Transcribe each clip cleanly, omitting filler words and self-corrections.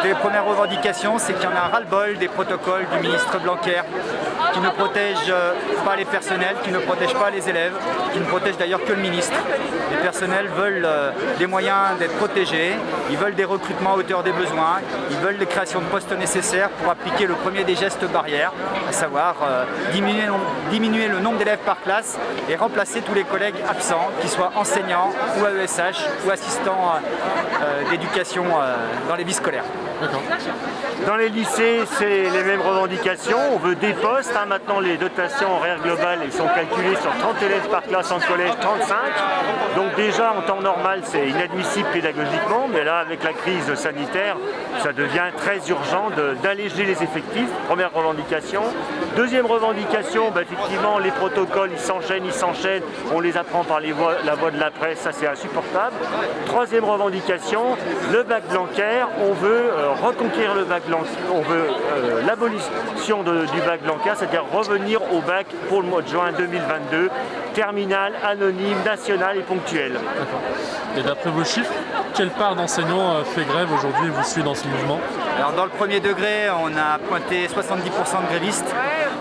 Les premières revendications, c'est qu'il y en a ras-le-bol des protocoles du ministre Blanquer qui ne protègent pas les personnels, qui ne protègent pas les élèves, qui ne protègent d'ailleurs que le ministre. Les personnels veulent des moyens d'être protégés, ils veulent des recrutements à hauteur des besoins, ils veulent les créations de postes nécessaires pour appliquer le premier des gestes barrières, à savoir diminuer le nombre d'élèves par classe et remplacer tous les collègues absents, qu'ils soient enseignants ou AESH ou assistants d'éducation dans les vies scolaires. Dans les lycées, c'est les mêmes revendications. On veut des postes. Maintenant, les dotations horaires globales elles sont calculées sur 30 élèves par classe en collège, 35. Donc déjà, en temps normal, c'est inadmissible pédagogiquement. Mais là, avec la crise sanitaire, ça devient très urgent d'alléger les effectifs. Première revendication. Deuxième revendication, effectivement, les protocoles, ils s'enchaînent. On les apprend par la voie de la presse. Ça, c'est insupportable. Troisième revendication, le bac Blanquer. On veut reconquérir le bac Blanquer, on veut l'abolition du bac Blanquer, c'est-à-dire revenir au bac pour le mois de juin 2022, terminal, anonyme, national et ponctuel. Et d'après vos chiffres, quelle part d'enseignants fait grève aujourd'hui et vous suit dans ce mouvement? Alors dans le premier degré, on a pointé 70% de grévistes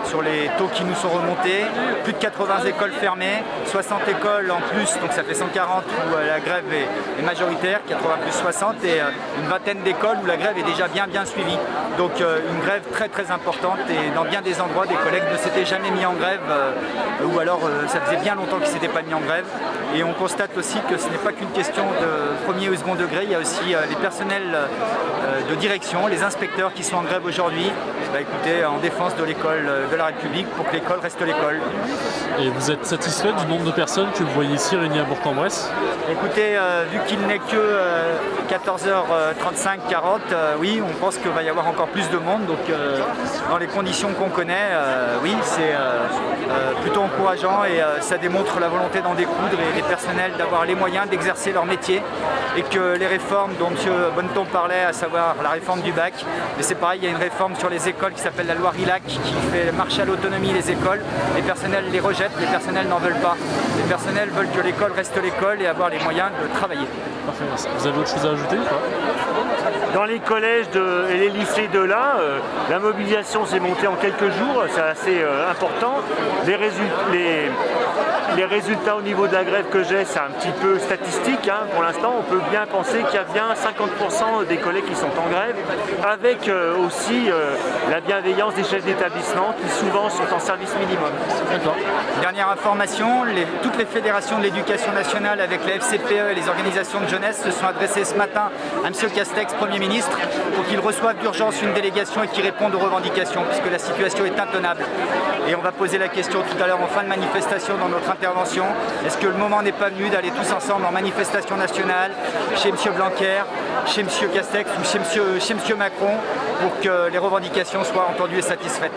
sur les taux qui nous sont remontés, plus de 80 écoles fermées, 60 écoles en plus, donc ça fait 140 où la grève est majoritaire, 80 plus 60, et une vingtaine d'écoles où la grève est déjà bien suivie. Donc une grève très importante, et dans bien des endroits, des collègues ne s'étaient jamais mis en grève, ou alors ça faisait bien longtemps qu'ils ne s'étaient pas mis en grève. Et on constate aussi que ce n'est pas qu'une question de premier ou second degré, il y a aussi les personnels de direction, les inspecteurs qui sont en grève aujourd'hui, écoutez, en défense de l'école de la République pour que l'école reste l'école. Et vous êtes satisfait du nombre de personnes que vous voyez ici réunies à Bourg-en-Bresse? Écoutez, vu qu'il n'est que 14h35, 40, oui, on pense qu'il va y avoir encore plus de monde. Donc dans les conditions qu'on connaît, oui, c'est plutôt encourageant et ça démontre la volonté d'en découdre et les personnels d'avoir les moyens d'exercer leur métier. Et que les réformes dont M. Bonneton parlait, à savoir la réforme du bac, mais c'est pareil, il y a une réforme sur les écoles qui s'appelle la loi Rilhac qui fait marcher à l'autonomie les écoles. Les personnels les rejettent, les personnels n'en veulent pas. Les personnels veulent que l'école reste l'école et avoir les moyens de travailler. Parfait. Vous avez autre chose à ajouter ou pas? Dans les collèges et les lycées de là, la mobilisation s'est montée en quelques jours, c'est assez important. Les résultats au niveau de la grève que j'ai, c'est un petit peu statistique. Pour l'instant, on peut bien penser qu'il y a bien 50% des collègues qui sont en grève, avec aussi la bienveillance des chefs d'établissement qui souvent sont en service minimum. Dernière information, toutes les fédérations de l'éducation nationale avec la FCPE et les organisations de jeunesse se sont adressées ce matin à M. Castex, Premier ministre, pour qu'il reçoive d'urgence une délégation et qu'il réponde aux revendications, puisque la situation est intenable. Et on va poser la question tout à l'heure en fin de manifestation dans notre intervention, est-ce que le moment n'est pas venu d'aller tous ensemble en manifestation nationale, chez M. Blanquer, chez M. Castex ou chez M. Macron, pour que les revendications soient entendues et satisfaites.